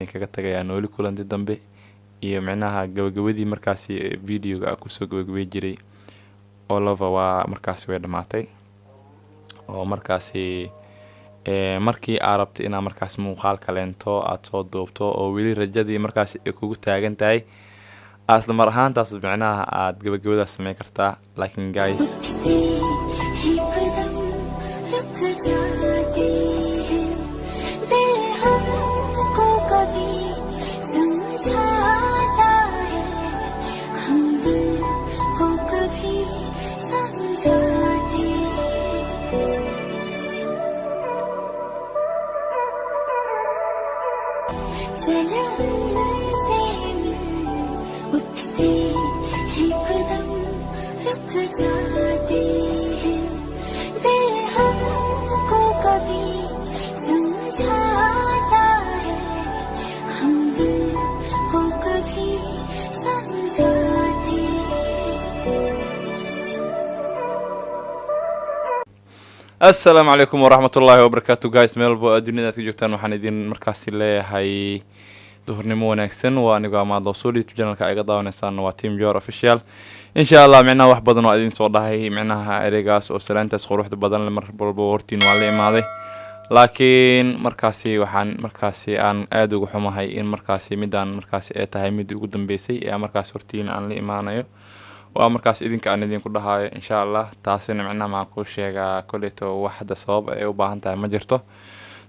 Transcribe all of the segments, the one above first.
idinkaga tagayaa nooli kulanti dambe iyo micnaha gabagabadii markaasi videoga ku soo gabagabay jiray all over waa markaasi way dhamaatay oo markaasi markii aad rabto inaad markaas muuqaal kaleento aad soo duubto oo weli rajadii markaas ay kugu taagan tahay asla mar ahaantaas micnaha aad gabagabadaas sameyn kartaa laakiin guys السلام عليكم ورحمة الله وبركاته guys ميلبو أدوني في جوتان وحندين مركز اللي هاي ظهرنمو ونكسن وأنا مع دوسولي تجنا كأيقظة ونسان وتيم جور official إن شاء الله معنا واحد بدن وأدين صودا هي معناها إريجاس أو سلانتس خروح بدن لمر بالبورتين وعلي ماضي لكن مركزي وحن مركزي أن أدو حما هاي إن مركزي ميدان مركزي أتاهي ميدو قدام بيسي يا مركز هورتين عن لي إيمانيو ومركز إذنك أنا دين كلها إن شاء الله تاسين معنا مع كل شيء كلته واحدة صوب أو باهنتها مجرته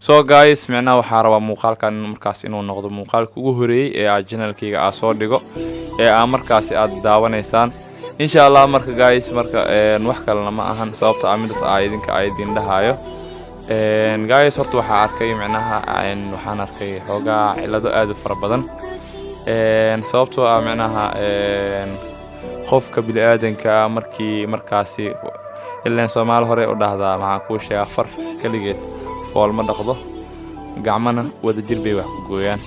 so guys معنا وحارة مقال كان مركز إنه نقد مقال كوهري عجنا الكي عصور دقو مركز الدعوة نيسان إن شاء الله مركز guys مركز نوحك لنا معهن صوب تعمل إذنك أيدين لهايو guys صرت وحاركي معناها إن وحنركي حوجا على ذو فربضن صوبته معناها qofka bini'aadanka markaasi ilaa Soomaali hore u dhahdaa maxaa ku sheega far kaligeed fool ma dhaqdo gacmana wada jir bay wax ku gooyaan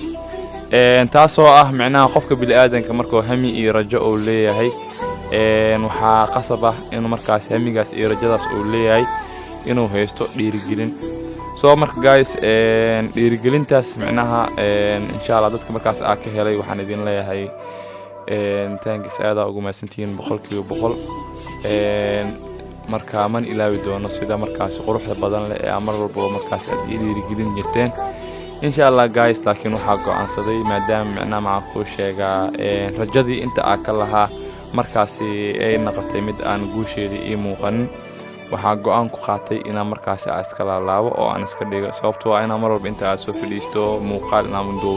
taasoo ah macnaha qofka bini'aadanka markuu hami iyo rajo uu leeyahay waxaa qasab ah inuu markaas hamigaas iyo rajadaas uu leeyahay inuu haysto dhiirigelin soo marka guys dhiirigelintaas macnaha insha Allah dadka markaas ka helay waxaan idin leeyahay thanks aada ugu maasantiin boqolkiiba boqol marka man ilaawi doono sida markaas quruxda badan leh ee mar walba markaas aad dhiirigelin jirteen insha Allah guys laakiin waxa go'aansaday maadaama macnaha ma ku sheega rajadii inta aan ka lahaa markaas ay noqotay mid aan guusheedii ii muuqanin waxa go'aan ku qaatay inaan markaas iska laalaabo oo aan iska dhigo sababtoo ah inaan mar walba inta aad soo fadhiisto muuqaal inaan muddo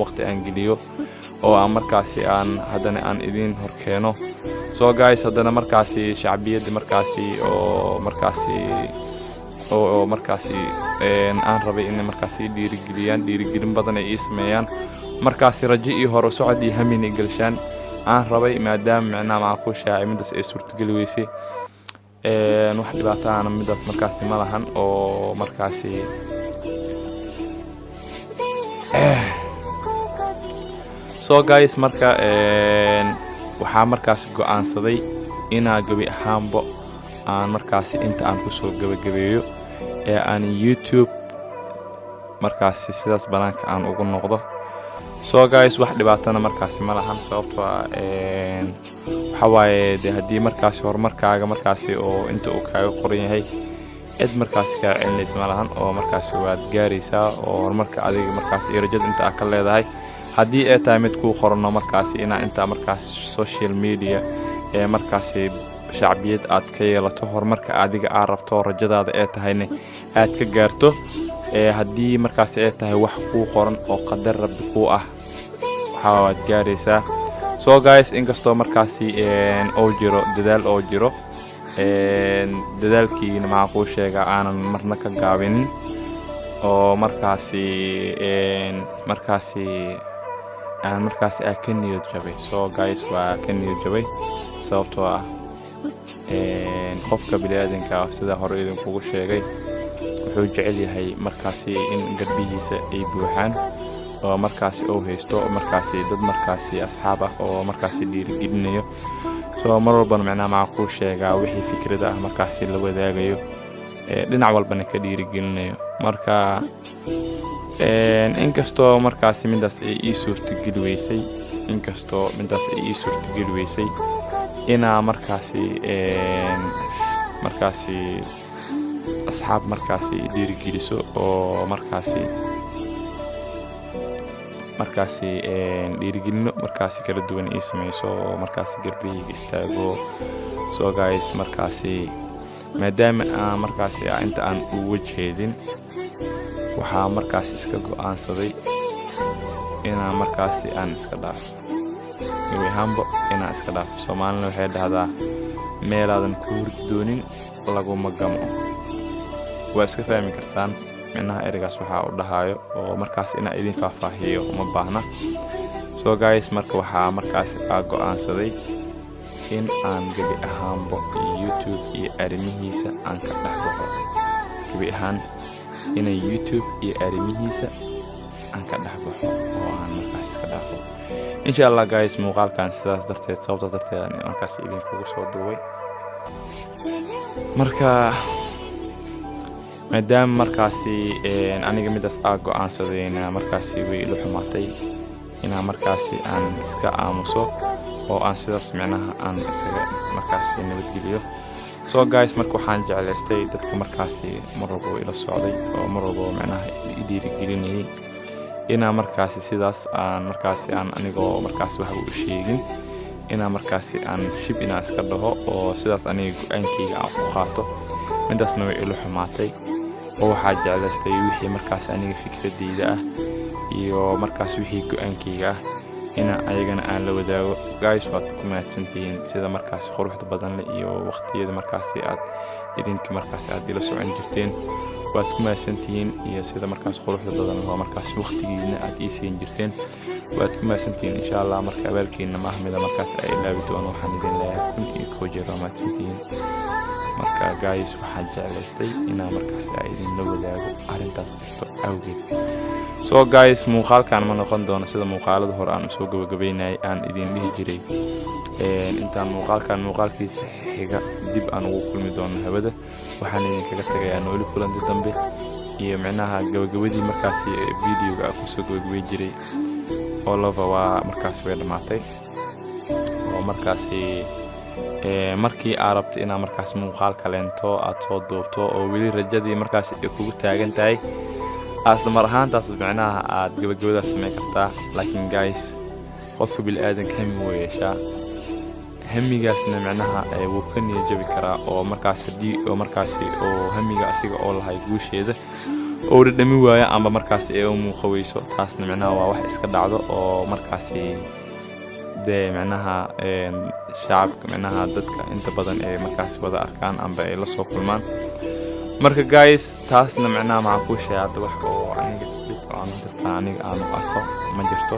waqti aan geliyo oo aan markaasi aan hadana aan idin horkeeno so guys hadana markaasi shacbiyada markaasi oo markaasi aan rabay in markaasi dhiirigelin badan ay sameeyaan markaasi rajo iyo hor u socod iyo hamin ay galshaan aan rabay maadaama macnaha ma ku shaacay midaas ay suurtagal weysay wax dhibaato aan midaas markaasi ma lahan oo markaasi so guys marka waxa markaas go'aansaday inaa gabi ahaanbo aan markaas inta aan ku soo gabagabeeyo aan YouTube markaas sidaas banaanka aan ugu noqdo so guys wax dhibaatana markaas ma lahan sababtoo waxa waaye hadii markaas horumarkaaga markaas oo inta uu kaaga qoran yahay cid markaas ka celinaysa ma lahan oo markaas waad gaaraysaa oo horumarka adiga markaas rajada inta aad ka leedahay haddii ay tahay mid ku qorno markaas inta markaas social media markaas shacbiyad aad ka yeelato horumarka adiga aad rabto rajadaada ay tahayna aad ka gaarto haddii markaas ay tahay wax ku qoran oo qadar rabbi ku ah waxa waad gaaraysaa so guys inkastoo markaas oo jiro dadaal oo jiro dadaalkiina ma ku sheega aanan marna ka gaabinin oo markaas aan markaas ka niyad jabay so guys waa ka niyad jabay sababtoo ah qofka bini'aadanka sida hore idin kugu sheegay wuxuu jecel yahay markaas in garbihiisa ay buuxaan oo markaas uu haysto markaas dad markaas asxaab ah oo markaas dhiirigelinayo soo mar walba macnaha ma ku sheega wixii fikrada ah markaas la wadaagayo dhinac walbana ka dhiirigelinayo marka inkastoo markaasi midaas ay ii suurtageli weysay inaa markaasi asxaab markaasi dhiirigeliso oo markaasi dhiirigelino markaasi kala duwan ii samayso oo markaasi garbahayga istaago. So guys, markaasi maadaama aan markaasi inta aan ugu jeedin waxaa markaasi iska go'aansaday inaan markaasi aan iska dhaafo gabiahaanba inaan iska dhaafo. Soomaalina waxay dhahdaa meelaadan ku hurdi doonin laguma gamo. waa iska fahmi kartaan micnaha ereygaas waxaa u dhahayo oo markaas inaan idin faahfaahiyo uma baahna. So guys, marka waxaa markaasi go'aansaday in aan gabi ahaanba YouTube iyo arrimihiisa aan ka dhex baxo. gabi ahaan inay YouTube iyo arrimihiisa aan ka dhex baxo oo aan markaas iska dhaafo. insha Allah guys, muuqaalkan sidaas sababtaas darteed aan markaas idinkugu soo duubay. marka maadaama markaasi aniga midaas go'aansaday inaan markaasi way ila xumaatay inaan markaasi aan iska aamuso oo aan sidaas micnaha aan isaga markaasi nabadgeliyo. So guys, marka waxaan jeclaystay dadka markaasi marwalba ila socday oo marwalba micnaha dhiirigelinayay inaan markaasi sidaas aan markaasi aan anigoo markaasi wax u sheegin inaan markaasi aan shib inaan iska dhaho oo sidaas aniga go'aankayga aan ku qaato. midaasna way ila xumaatay oo waxaa jeclaystay wixii markaasi aniga fikradeyda iyo markaasi wixii go'aankayga ina ayagana aan la wadaago. guys, waad ku mahadsantihiin sida markaasi quruxda badan leh iyo waqtiyada markaasi aad idinka markaasi aad ila socon jirteen. waad ku mahadsantihiin iyo sida markaasi quruxda badan leh oo markaasi waqtigiina aad ii siin jirteen. waad ku mahadsantihiin. insha Allah marka abaalkiina ma ahmida markaasi ay ilaawi doono. waxaan idin leeyahay kun iyo koo jeer mahadsantihiin. marka guys, waxaan jeclaystay inaan markaasi idin la wadaago arrintaas jirto awgeed. So guys, muuqaalkan ma noqon doono sida muuqaalada hore aan soo gabagabeynay aan idin dhihi jiray intaan muuqaalkiisa xiga dib aan ugu kulmi doono hawada. waxaan idinkaga tagayaa nooli kulanti dambe iyo micnaha gabagabadii markaasi videoga ku soo gabagabay jiray oo lava waa markaasi way dhamaatay oo markaasi markii aad rabto inaad markaas muuqaal kaleento aad soo duubto oo weli rajadii markaas ay kugu taagan tahay asla mar ahaantaas micnaha aad gabagabadaas sameyn kartaa. laakiin guys, qofka bini'aadanka hami wuu yeeshaa. hamigaasna micnaha wuu ka niyad jabi karaa oo markaas haddii oo markaasi oo hamiga asiga oo lahay guusheeda oo dhadhami waayo amba markaasi ay u muuqaweyso. taasna micnaha waa wax iska dhacdo oo markaasi dee micnaha shacabka micnaha dadka inta badan ee markaasi wada arkaan amba ay la soo kulmaan. marka guys, taasna micnaha maxaa ku sheegay wax oo aniga dib aan arko ma jirto.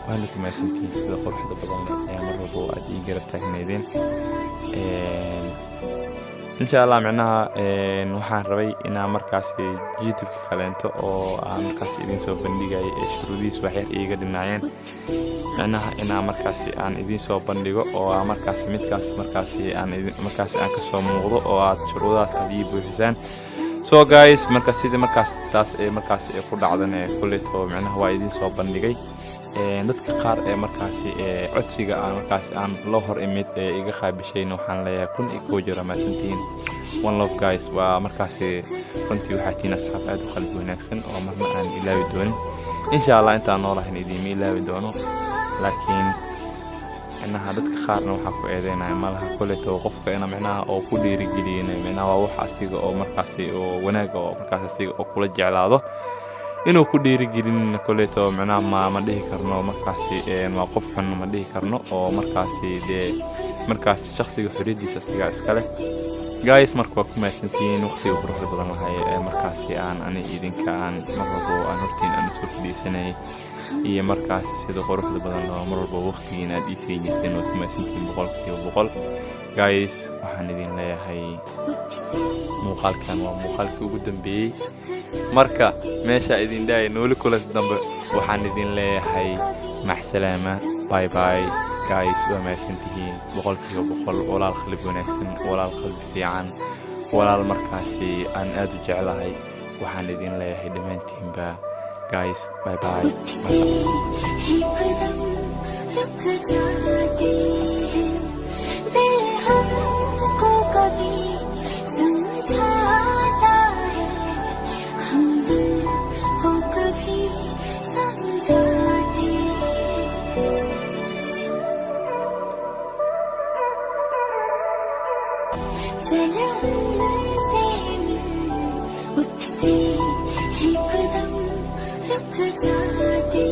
waana ku mahadsantihiin sida quruxda badan ee marwalba aad ii garab taagnaydeen. insha Allah micnaha waxaan rabay inaan markaasi YouTube-ka kaleento oo aan markaasi idin soo bandhigay shuruudiis waxay iiga dhinaayeen micnaha inaan markaasi aan idin soo bandhigo oo markaasi midkaas markaasi aan ka soo muuqdo oo aad shuruudaas aad ii buuxisaan. So guys, marka sidii markaasi taas markaasi ku dhacdan kulleeto micnaha waa idin soo bandhigay. dadka qaar markaasi codsiga markaasi aan loo hor imid iga qaabishayna waxaan leeyahay kun iyo koo jeer mahadsantihiin. one love guys, waa markaasi runtii waxaa tihiin asxaab aad u qalbi wanaagsan oo marna aan ilaawi doonin. insha Allah intaan noolahayn idiima ilaawi doono. laakiin micnaha dadka qaarna waxaa ku eedeynaya malaha kulleeto qofka ina micnaha oo ku dhiirigeliyeen micnaha waa wax asiga oo markaasi oo wanaaga oo markaasi asiga oo kula jeclaado inuu ku dhiirigelin kulleeto micnaha ma dhihi karno markaasi waa qof xun ma dhihi karno oo markaasi dee markaasi shakhsiga xoriyadiisa asiga iska leh. guys, marka waa ku mahadsantihiin waqtiga quruxda badan lahay markaasi aan idinka aan marwalba aan hortiin aan soo fadhiisanay iyo markaasi sida quruxda badan loo marwalba waqtigiina aad ii siin jirteen. waad ku mahadsantihiin 100%. guys, waxaan idin leeyahay muuqaalkan waa muuqaalkii ugu dambeeyay. marka meesha idin dhaay nooli kulanti dambe waxaan idin leeyahay maxsalaama. bye bye guys, waa mahadsantihiin 100%. walaal qalbi wanaagsan, walaal qalbi fiican, walaal markaasi aan aad u jeclahay. waxaan idin leeyahay dhammaantiinba guys, bye bye. उठते ही कदम रुक जाते हैं, दिल हमको कभी समझाता है, हम दिल को कभी समझाते हैं। चला से मिल, उठते ही कदम रुक जाते